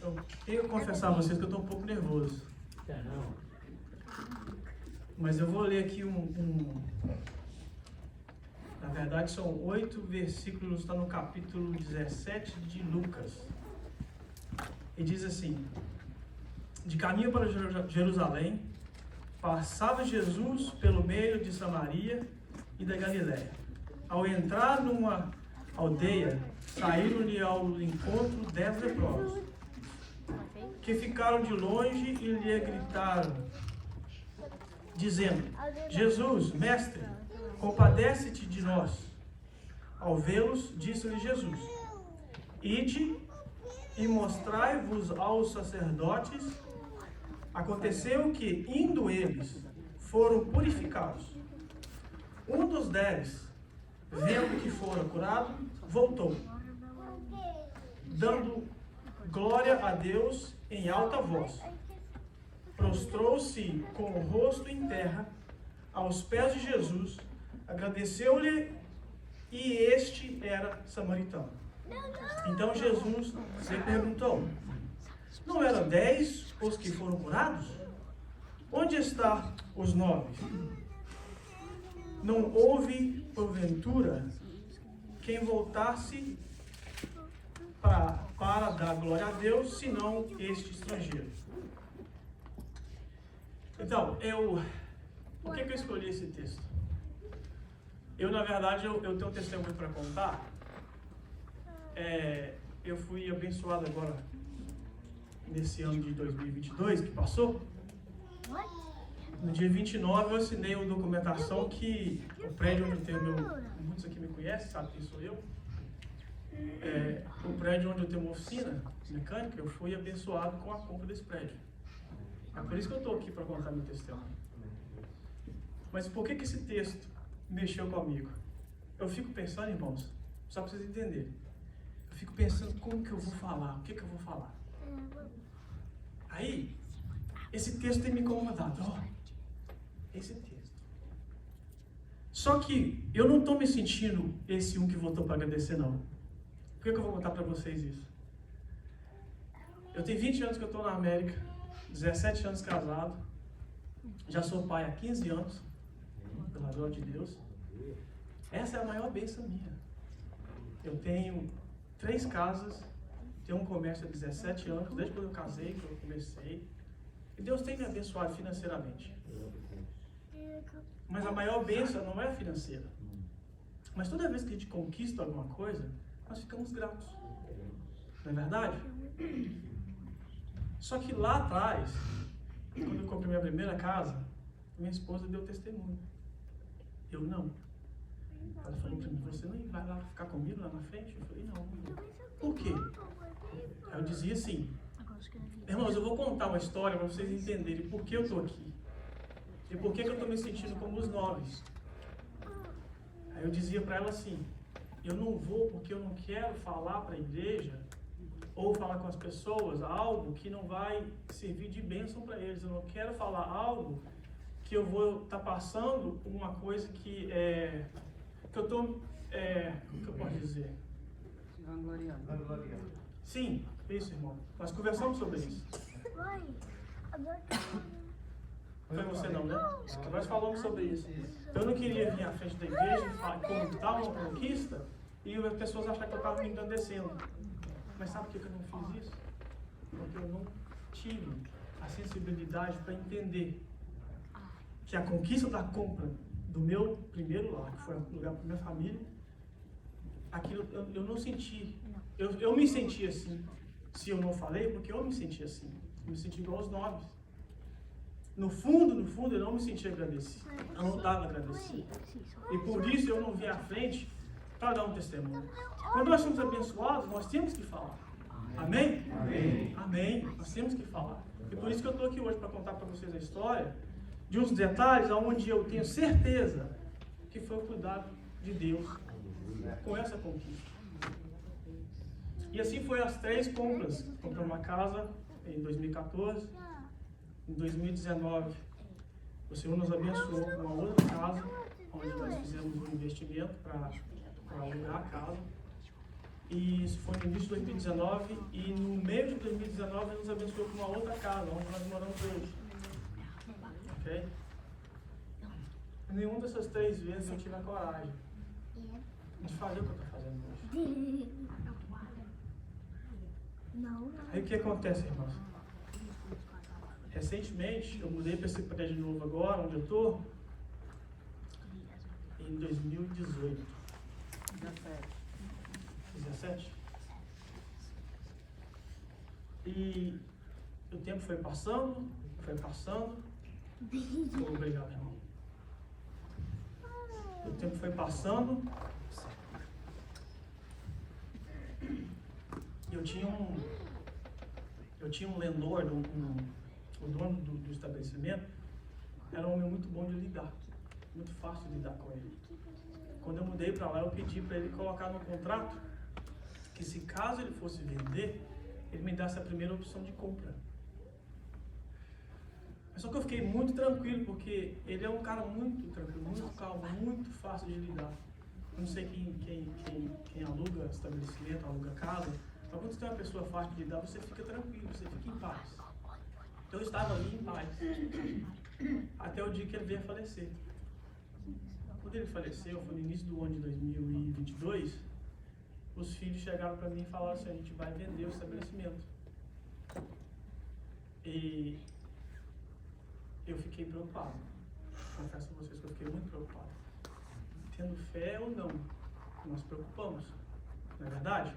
Eu tenho que confessar a vocês que eu estou um pouco nervoso. Mas eu vou ler aqui Na verdade, são 8 versículos, está no capítulo 17 de Lucas. E diz assim: de caminho para Jerusalém, passava Jesus pelo meio de Samaria e da Galiléia. Ao entrar numa aldeia, saíram-lhe ao encontro 10 leprosos, que ficaram de longe e lhe gritaram, dizendo: Jesus, mestre, compadece-te de nós. Ao vê-los, disse-lhe Jesus: ide e mostrai-vos aos sacerdotes. Aconteceu que, indo eles, foram purificados. Um dos 10, vendo que fora curado, voltou, dando glória a Deus em alta voz. Prostrou-se com o rosto em terra aos pés de Jesus, agradeceu-lhe, e este era samaritano. Então Jesus lhe perguntou: não eram 10 os que foram curados? Onde estão os 9? Não houve, porventura, quem voltasse para dar glória a Deus, senão este estrangeiro. Então, por que eu escolhi esse texto? Na verdade, eu tenho um testemunho para contar. Eu fui abençoado agora, nesse ano de 2022 que passou. No dia 29 eu assinei uma documentação que o prédio onde eu tenho muitos aqui me conhecem, sabe quem sou eu. O prédio onde eu tenho uma oficina mecânica, eu fui abençoado com a compra desse prédio. É por isso que eu estou aqui para contar meu testemunho. Mas por que esse texto mexeu comigo? Eu fico pensando, irmãos, só para vocês entenderem. Eu fico pensando como que eu vou falar, o que eu vou falar. Aí, esse texto tem me incomodado. Esse texto. Só que eu não estou me sentindo esse que voltou para agradecer, não. Por que eu vou contar para vocês isso? Eu tenho 20 anos que eu estou na América, 17 anos casado, já sou pai há 15 anos, pela glória de Deus. Essa é a maior bênção minha. Eu tenho 3 casas, tenho um comércio há 17 anos, desde quando eu casei, que eu comecei. E Deus tem me abençoado financeiramente. Mas a maior bênção não é financeira. Mas toda vez que a gente conquista alguma coisa, nós ficamos gratos. Não é verdade? Só que lá atrás, quando eu comprei minha primeira casa, minha esposa deu testemunho. Eu não. Ela falou para mim: você não vai lá ficar comigo lá na frente? Eu falei: não. Por quê? Aí eu dizia assim: irmãos, eu vou contar uma história para vocês entenderem por que eu estou aqui. E por que eu estou me sentindo como os 9. Aí eu dizia para ela assim: eu não vou porque eu não quero falar para a igreja ou falar com as pessoas algo que não vai servir de bênção para eles. Eu não quero falar algo que eu vou estar passando por uma coisa que eu estou, como que eu posso dizer? Sim, isso, irmão. Nós conversamos sobre isso. Foi você não, né? Nós falamos sobre isso. Eu não queria vir à frente da igreja e contar uma conquista e as pessoas acharam que eu estava me engrandecendo. Mas sabe por que eu não fiz isso? Porque eu não tive a sensibilidade para entender que a conquista da compra do meu primeiro lar, que foi um lugar para minha família, aquilo eu não senti. Eu me senti assim. Se eu não falei, porque eu me senti assim. Eu me senti igual aos 9. No fundo, eu não me senti agradecido. Eu não estava agradecido. E por isso eu não vi à frente para dar um testemunho. Quando nós somos abençoados, nós temos que falar. Amém? Amém. Amém. Nós temos que falar. E por isso que eu estou aqui hoje para contar para vocês a história de uns detalhes onde eu tenho certeza que foi o cuidado de Deus com essa conquista. E assim foi as 3 compras. Comprei uma casa em 2014. Em 2019, o Senhor nos abençoou com uma outra casa, onde nós fizemos um investimento para alugar a casa. E isso foi no início de 2019. E no meio de 2019 ele nos abençoou com uma outra casa, onde nós moramos hoje. Ok? Nenhuma dessas 3 vezes eu tive a coragem de fazer o que eu estou fazendo hoje. Aí o que acontece, irmãos? Recentemente, eu mudei para esse prédio novo agora, onde eu estou, em 2018. 17? E o tempo foi passando. Obrigado, irmão. O tempo foi passando. Eu tinha um landlord, o dono do estabelecimento, era um homem muito bom de lidar, muito fácil de lidar com ele. Quando eu mudei para lá, eu pedi para ele colocar no contrato que, se caso ele fosse vender, ele me desse a primeira opção de compra. Mas só que eu fiquei muito tranquilo, porque ele é um cara muito tranquilo, muito calmo, muito fácil de lidar. Eu não sei quem aluga estabelecimento, aluga casa, mas quando você tem uma pessoa fácil de lidar, você fica tranquilo, você fica em paz. Então eu estava ali em paz, até o dia que ele veio a falecer. Quando ele faleceu, foi no início do ano de 2022, os filhos chegaram para mim e falaram assim: a gente vai vender o estabelecimento. E eu fiquei preocupado. Confesso a vocês que eu fiquei muito preocupado. Tendo fé ou não, nós preocupamos. Não é verdade?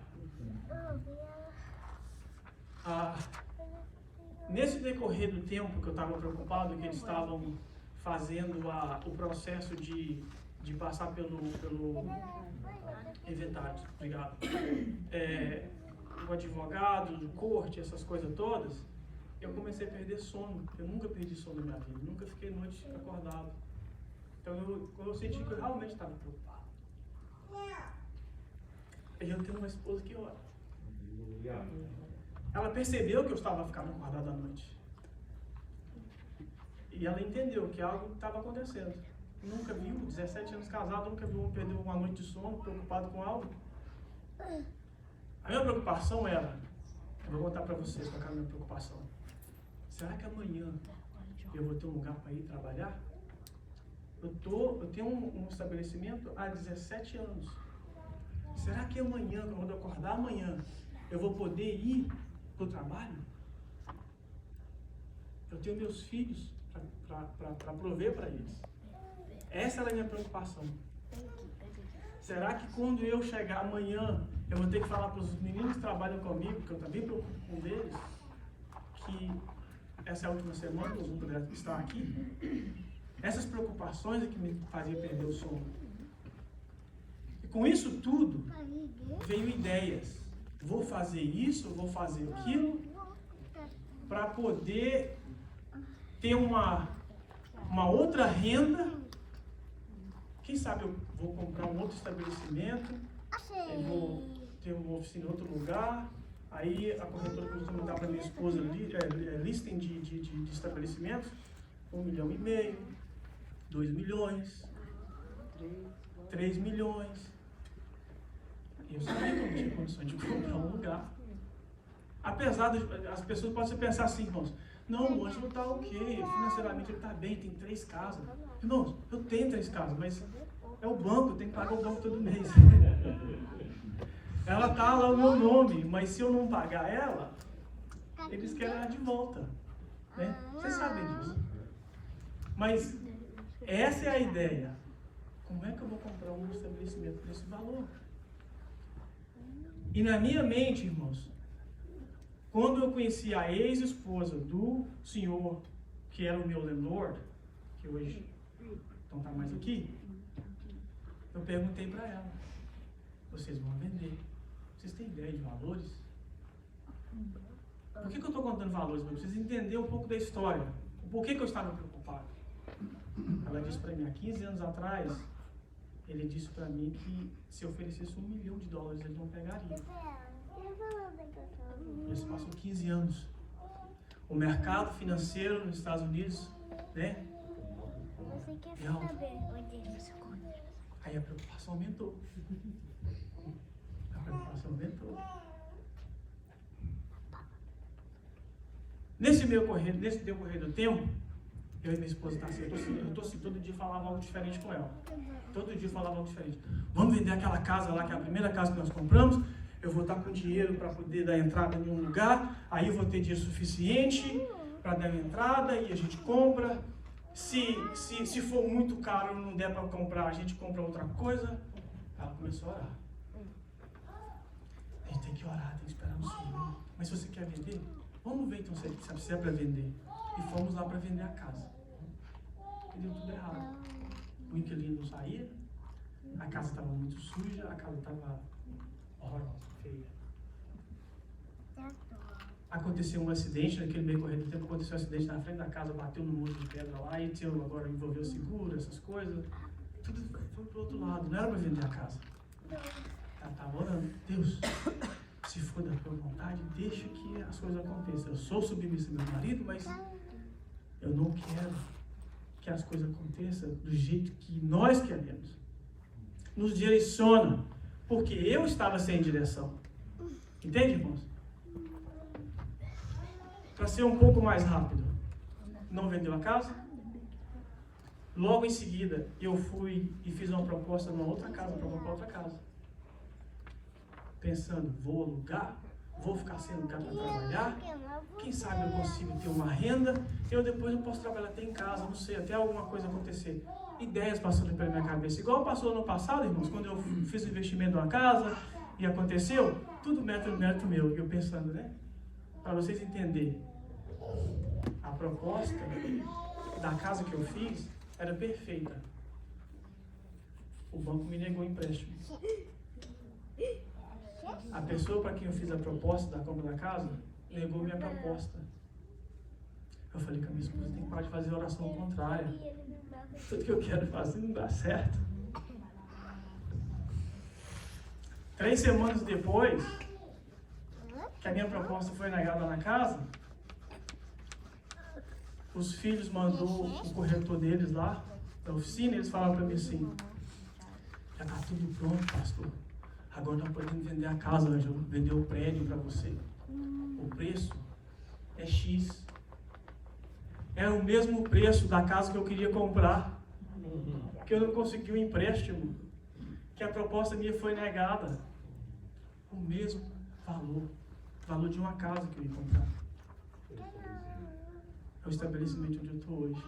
Nesse decorrer do tempo que eu estava preocupado, que eles estavam fazendo o processo de passar pelo inventário, obrigado, o advogado, corte, essas coisas todas, eu comecei a perder sono. Eu nunca perdi sono na minha vida, nunca fiquei noite acordado. Então eu senti que eu realmente estava preocupado. E eu tenho uma esposa que ora. Ela percebeu que eu estava ficando acordado à noite. E ela entendeu que algo estava acontecendo. Nunca viu, 17 anos casado, nunca viu um perder uma noite de sono, preocupado com algo. A minha preocupação era, eu vou contar para vocês qual é a minha preocupação. Será que amanhã eu vou ter um lugar para ir trabalhar? Eu tenho um estabelecimento há 17 anos. Será que amanhã, quando eu acordar amanhã, eu vou poder ir para o trabalho? Eu tenho meus filhos para prover para eles. Essa era a minha preocupação. Será que quando eu chegar amanhã, eu vou ter que falar para os meninos que trabalham comigo, que eu também preocupo com um deles, que essa é a última semana, eles vão poder estar aqui? Essas preocupações é que me faziam perder o sono. E com isso tudo, veio ideias. Vou fazer isso, vou fazer aquilo, para poder ter uma outra renda. Quem sabe eu vou comprar um outro estabelecimento, eu vou ter uma oficina em outro lugar. Aí a corretora começou a mandar para minha esposa listing de estabelecimentos, 1,5 milhão, 2 milhões, 3 milhões. E eu sabia que eu não tinha condições de comprar um lugar. Apesar as pessoas podem pensar assim, irmãos: não, o Ângelo está ok, financeiramente ele está bem, tem 3 casas. Irmãos, eu tenho 3 casas, mas é o banco, eu tenho que pagar o banco todo mês. Ela está lá no meu nome, mas se eu não pagar ela, eles querem ela de volta. Né? Vocês sabem disso. Mas essa é a ideia. Como é que eu vou comprar um estabelecimento por esse valor? E na minha mente, irmãos, quando eu conheci a ex-esposa do senhor, que era o meu landlord, que hoje não está mais aqui, eu perguntei para ela: vocês vão vender? Vocês têm ideia de valores? Por que eu estou contando valores? Para vocês entenderem um pouco da história. Por que eu estava preocupado? Ela disse para mim, há 15 anos atrás, ele disse para mim que se eu oferecesse $1 milhão, ele não pegaria. Isso passou 15 anos. O mercado financeiro nos Estados Unidos, né? É alto. Aí a preocupação aumentou. preocupação aumentou. Nesse decorrer do tempo, eu e minha esposa tá assim, eu tô assim, todo dia falava algo diferente com ela. Todo dia falava algo diferente. Vamos vender aquela casa lá, que é a primeira casa que nós compramos. Eu vou estar com dinheiro para poder dar entrada em um lugar. Aí eu vou ter dinheiro suficiente para dar entrada e a gente compra. Se for muito caro e não der para comprar, a gente compra outra coisa. Ela começou a orar. A gente tem que orar, tem que esperar no Senhor. Mas se você quer vender, vamos ver então se é para vender. E fomos lá para vender a casa. E deu tudo errado. O inquilino não saía, a casa estava muito suja, a casa estava horrorosa, feia. Aconteceu um acidente, naquele meio correr do tempo, aconteceu um acidente na frente da casa, bateu no muro de pedra lá, e agora envolveu seguro, essas coisas. Tudo foi pro outro lado, não era para vender a casa. Ela estava orando, Deus, se for da tua vontade, deixa que as coisas aconteçam. Eu sou submissa ao meu marido, mas eu não quero que as coisas aconteçam do jeito que nós queremos. Nos direciona, porque eu estava sem direção. Entende, irmãos? Para ser um pouco mais rápido, não vendeu a casa. Logo em seguida, eu fui e fiz uma proposta numa outra casa, para comprar outra casa. Pensando, vou alugar, vou ficar sem lugar para trabalhar, quem sabe eu consigo ter uma renda, depois eu posso trabalhar até em casa, não sei, até alguma coisa acontecer. Ideias passando pela minha cabeça, igual passou ano passado, irmãos, quando eu fiz o investimento numa casa e aconteceu, tudo mérito meu, e eu pensando, né? Para vocês entenderem, a proposta da casa que eu fiz era perfeita. O banco me negou o empréstimo. A pessoa para quem eu fiz a proposta da compra da casa negou minha proposta. Eu falei com a minha esposa, tem que parar de fazer a oração contrária. Tudo que eu quero fazer não dá certo. 3 semanas depois que a minha proposta foi negada na casa, os filhos mandou o corretor deles lá da oficina, eles falaram para mim assim, já está tudo pronto, pastor. Agora nós podemos vender a casa, nós vamos vender o prédio para você. O preço é X. É o mesmo preço da casa que eu queria comprar. Que eu não consegui o empréstimo. Que a proposta minha foi negada. O mesmo valor. O valor de uma casa que eu ia comprar. É o estabelecimento onde eu estou hoje.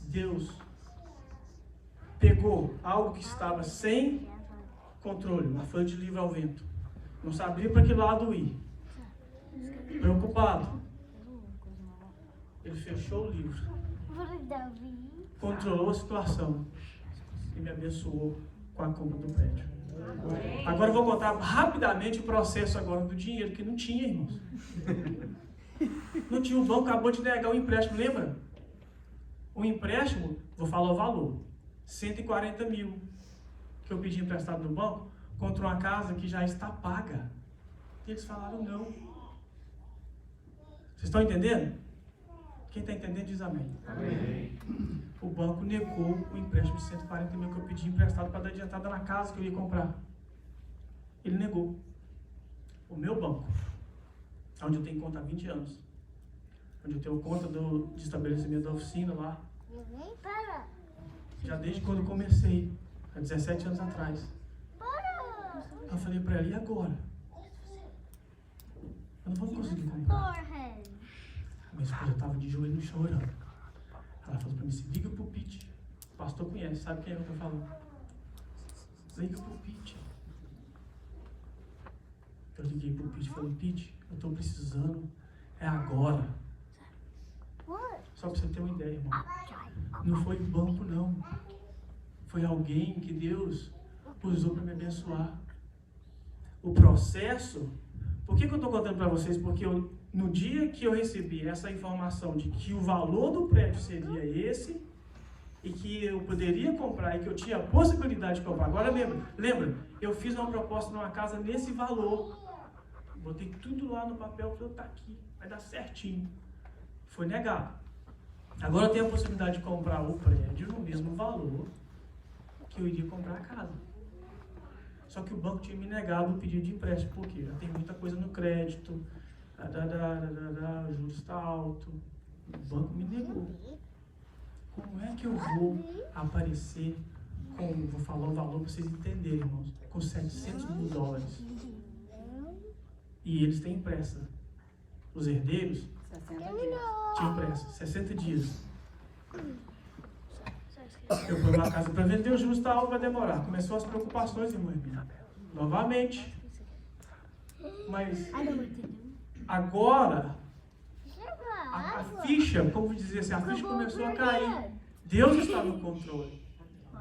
Deus pegou algo que estava sem controle, uma folha de livro ao vento. Não sabia para que lado ir. Preocupado. Ele fechou o livro. Controlou a situação. E me abençoou com a compra do prédio. Agora eu vou contar rapidamente o processo agora do dinheiro, que não tinha, irmãos. Não tinha, o banco acabou de negar o empréstimo, lembra? O empréstimo, vou falar o valor. 140 mil que eu pedi emprestado no banco contra uma casa que já está paga. E eles falaram não. Vocês estão entendendo? Quem está entendendo diz amém. Amém. O banco negou o empréstimo de 140 mil que eu pedi emprestado para dar adiantada na casa que eu ia comprar. Ele negou. O meu banco, onde eu tenho conta há 20 anos, onde eu tenho conta de estabelecimento da oficina lá, já desde quando eu comecei, há 17 anos atrás. Eu falei para ela, e agora? Eu não vou conseguir comprar. A minha esposa estava de joelho chorando. Ela falou para mim assim, liga pro Pete. O pastor conhece, sabe quem é que eu estou falando? Liga pro Pete. Eu liguei pro Pete e falei, Pete, eu estou precisando, é agora. Só para você ter uma ideia, irmão. Não foi o banco, não. Foi alguém que Deus usou para me abençoar. O processo... Por que eu estou contando para vocês? Porque no dia que eu recebi essa informação de que o valor do prédio seria esse, e que eu poderia comprar, e que eu tinha a possibilidade de comprar. Agora lembra, eu fiz uma proposta numa casa nesse valor. Botei tudo lá no papel para eu estar aqui. Vai dar certinho. Foi negado. Agora eu tenho a possibilidade de comprar o prédio no mesmo valor que eu iria comprar a casa. Só que o banco tinha me negado o pedido de empréstimo. Por quê? Já tem muita coisa no crédito, o juros está alto. O banco me negou. Como é que eu vou aparecer com, vou falar o valor para vocês entenderem, irmãos, com $700 mil? E eles têm pressa. Os herdeiros 60 dias. tinham pressa, 60 dias. Eu fui numa casa para vender, o juros está alto, vai demorar. Começou as preocupações, irmã. Novamente. Mas agora, a ficha, como dizer assim, a ficha começou a cair. Deus está no controle.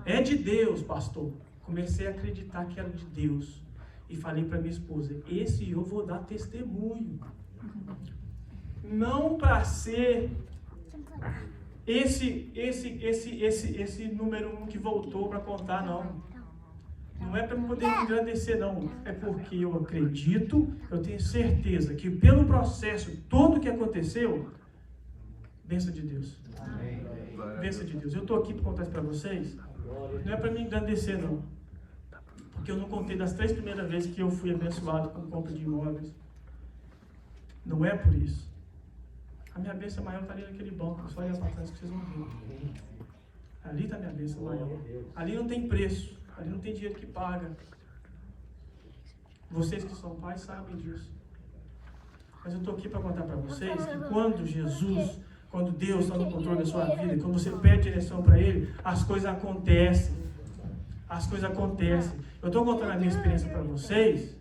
É de Deus, pastor. Comecei a acreditar que era de Deus. E falei para minha esposa, esse eu vou dar testemunho. Não para ser esse número 1 que voltou para contar, não. Não é para poder me engrandecer, não. É porque eu acredito, eu tenho certeza que pelo processo todo que aconteceu, bênção de Deus. Bênção de Deus. Eu estou aqui para contar isso para vocês. Não é para me engrandecer, não. Porque eu não contei das 3 primeiras vezes que eu fui abençoado com compra de imóveis. Não é por isso. A minha bênção maior está ali naquele banco. Só olhar para trás que vocês vão ver. Ali está a minha bênção maior. Ali não tem preço. Ali não tem dinheiro que paga. Vocês que são pais sabem disso. Mas eu estou aqui para contar para vocês que quando Jesus, quando Deus está no controle da sua vida, quando você pede direção para Ele, as coisas acontecem. As coisas acontecem. Eu estou contando a minha experiência para vocês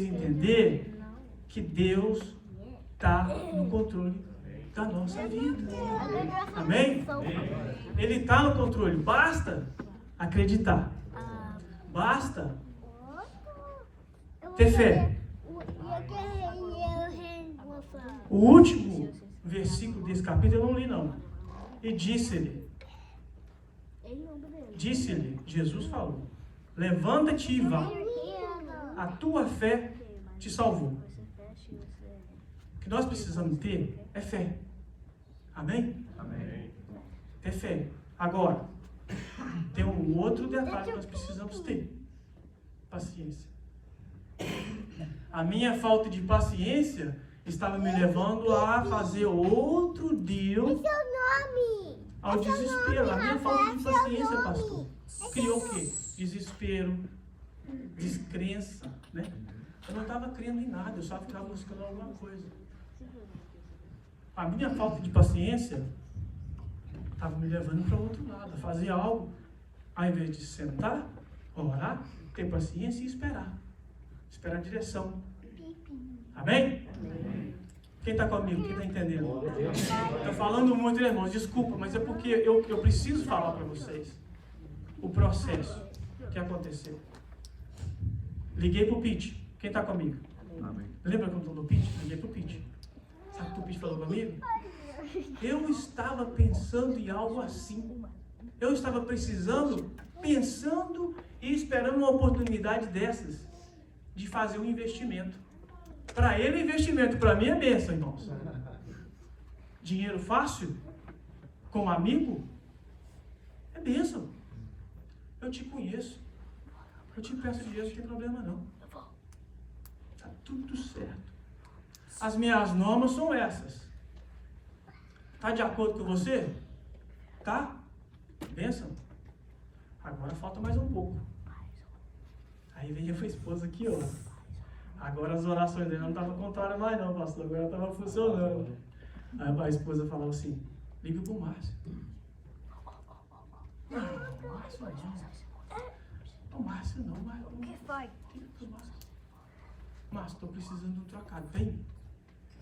entenderem que Deus está no controle da nossa vida. Amém? Ele está no controle. Basta acreditar. Basta ter fé. O último versículo desse capítulo eu não li, não. E disse-lhe, Jesus falou, levanta-te e vá. A tua fé te salvou. O que nós precisamos ter é fé. Amém? Amém. É fé. Agora, tem um outro detalhe que nós precisamos ter. Paciência. A minha falta de paciência estava me levando a fazer outro deal ao desespero. A minha falta de paciência, pastor, criou o quê? Desespero, descrença, né? Eu não estava crendo em nada, eu só ficava buscando alguma coisa. A minha falta de paciência estava me levando para o outro lado, a fazer algo, ao invés de sentar, orar, ter paciência e esperar. Esperar a direção. Amém? Quem está comigo? Quem está entendendo? Estou falando muito, irmãos, desculpa, mas é porque eu preciso falar para vocês o processo que aconteceu. Liguei para o Pete. Quem está comigo? Amém. Lembra quando estou no Pete? Liguei para o Pete. Sabe o que o Pete falou comigo? Eu estava pensando em algo assim. Eu estava precisando, pensando e esperando uma oportunidade dessas de fazer um investimento. Para ele, investimento. Para mim é bênção, irmãos. Dinheiro fácil, com um amigo, é bênção. Eu te conheço. Eu te peço dinheiro, não tem problema não. Está tudo certo. As minhas normas são essas. Está de acordo com você? Tá? Bênção. Agora falta mais um pouco. Aí veio a sua esposa aqui, ó. Agora as orações dele não estavam contrárias mais não, pastor. Agora estava funcionando. Aí a esposa falava assim, liga pro Márcio. Não, Márcio não. O Márcio não, Márcio. O que foi? Márcio, estou precisando de um trocado. Tem?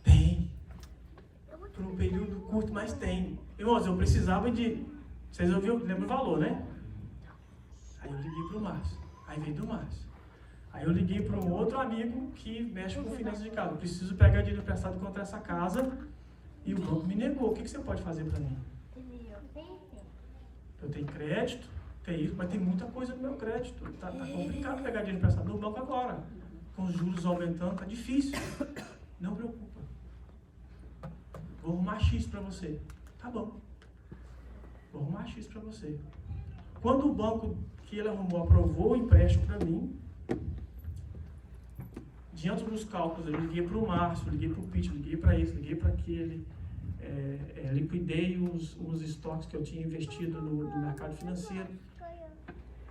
Tem. Por um período curto, mas tem. Irmãos, eu precisava de... Vocês ouviram? Lembra o valor, né? Aí eu liguei pro Márcio. Aí veio do Márcio. Aí eu liguei para um outro amigo que mexe com finanças de casa. Eu preciso pegar dinheiro emprestado contra essa casa e o banco me negou. O que você pode fazer para mim? Eu tenho crédito, tem isso, mas tem muita coisa no meu crédito. Tá complicado pegar dinheiro emprestado no banco agora. Com os juros aumentando, tá difícil. Não preocupa. Vou arrumar X para você. Tá bom. Vou arrumar X para você. Quando o banco que ele aprovou o empréstimo para mim. Diante dos cálculos, eu liguei para o Márcio, liguei para o Pete, liguei para esse, liguei para aquele, liquidei os estoques que eu tinha investido no mercado financeiro.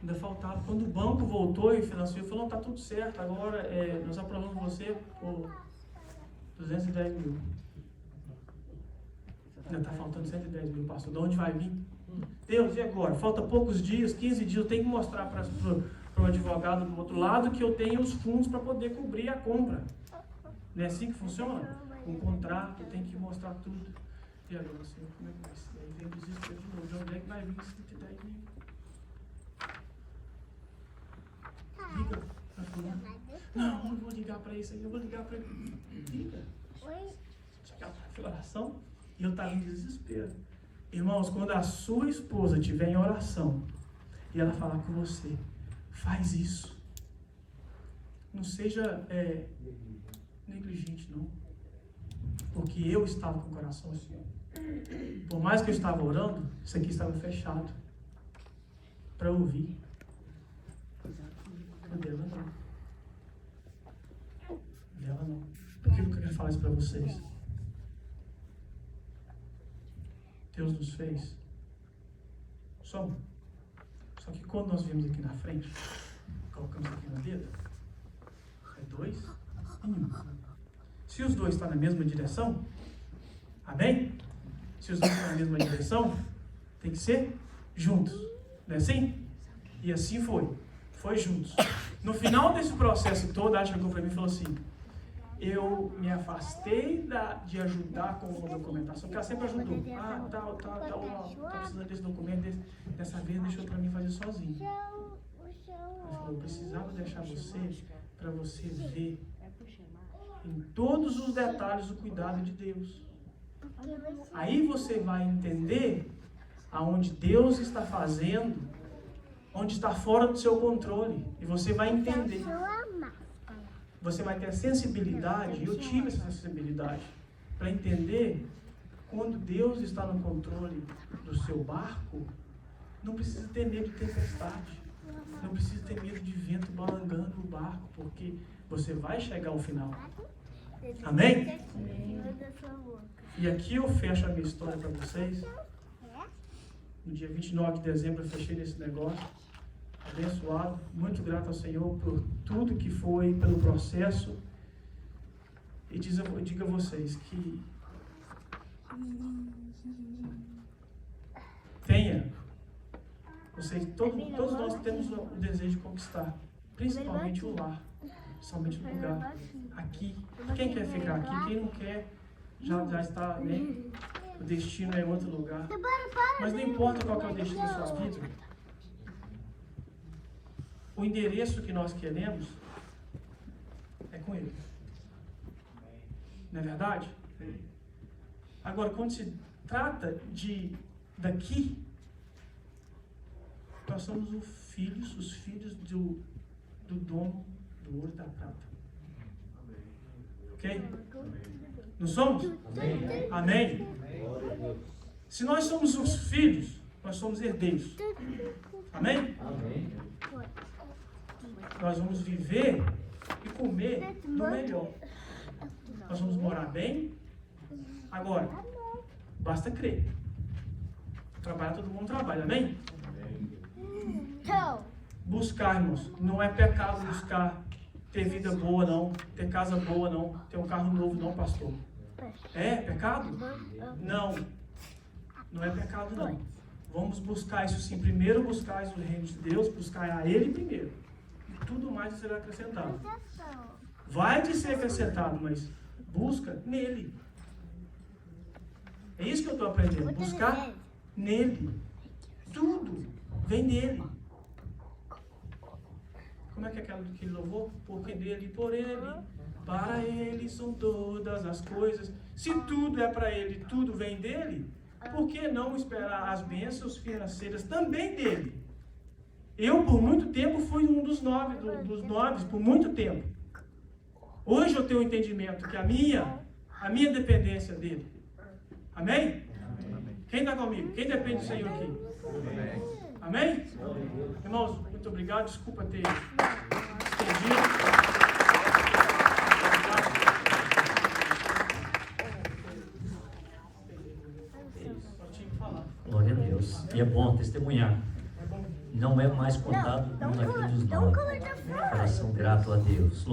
Ainda faltava. Quando o banco voltou e financiou, falou, não, está tudo certo, agora nós aprovamos você por 210 mil. Ainda está faltando 110 mil, pastor. De onde vai vir? Deus, e agora? Falta poucos dias, 15 dias, eu tenho que mostrar para o advogado do outro lado que eu tenho os fundos para poder cobrir a compra. Não é assim que funciona? Um contrato, eu tenho que mostrar tudo. E agora, Senhor, como é que vai ser? Aí vem o desespero de novo. De onde é que vai vir 110 mil? Liga para fulano. Não, eu vou ligar para isso aí, eu vou ligar para ele. Liga. Chegar para a oração e eu estava em desespero. Irmãos, quando a sua esposa estiver em oração e ela falar com você, faz isso. Não seja negligente, não. Porque eu estava com o coração assim. Por mais que eu estava orando, isso aqui estava fechado para ouvir. Dela não. Dela não. Por que eu quero falar isso para vocês? Deus nos fez só um. Só que quando nós viemos aqui na frente, colocamos aqui no dedo, é 2 e 1. Se os dois estão na mesma direção, amém? Se os dois estão na mesma direção, tem que ser juntos. Não é assim? E assim foi. Foi juntos. No final desse processo todo, ela chegou para mim e falou assim, eu me afastei de ajudar com uma documentação, porque ela sempre ajudou. Tá precisando desse documento, dessa vez deixou para mim fazer sozinho. Ela falou, eu precisava deixar você, para você ver em todos os detalhes o cuidado de Deus. Aí você vai entender aonde Deus está fazendo, onde está fora do seu controle, e você vai entender. Você vai ter a sensibilidade, eu tive essa sensibilidade, para entender quando Deus está no controle do seu barco, não precisa ter medo de tempestade, não precisa ter medo de vento balangando o barco, porque você vai chegar ao final. Amém? E aqui eu fecho a minha história para vocês. No dia 29 de dezembro eu fechei nesse negócio. Abençoado, muito grato ao Senhor por tudo que foi, pelo processo. E digo a vocês que todos nós temos o desejo de conquistar, principalmente o lar, principalmente o lugar. Aqui, quem quer ficar aqui, quem não quer, já está, né? O destino é em outro lugar. Mas não importa qual que é o destino da sua vida. O endereço que nós queremos é com Ele. Não é verdade? Agora, quando se trata daqui, nós somos os filhos do dono do ouro e da prata. Ok? Não somos? Amém? Amém? Se nós somos os filhos, nós somos herdeiros. Amém? Amém. Nós vamos viver e comer do melhor. Nós vamos morar bem. Agora, basta crer. Trabalhar, todo mundo trabalha, amém? Buscarmos, não é pecado buscar ter vida boa não, ter casa boa não, ter um carro novo não, pastor. É pecado? Não, não é pecado não. Vamos buscar isso sim. Primeiro buscar o reino de Deus, buscar a Ele primeiro. E tudo mais será acrescentado. Vai te ser acrescentado, mas busca nele. É isso que eu estou aprendendo. Buscar nele. Tudo vem nele. Como é que é aquele louvor? Porque dele, por ele, para ele são todas as coisas. Se tudo é para ele, tudo vem dele, por que não esperar as bênçãos financeiras também dele? Eu, por muito tempo, fui um dos nobres, por muito tempo. Hoje eu tenho o entendimento que a minha dependência dele. Amém? Quem está comigo? Quem depende do Senhor aqui? Amém? Irmãos, muito obrigado. Desculpa ter estendido. Glória a Deus. E é bom testemunhar. Não é mais contado um daqueles 9. Coração grato a Deus.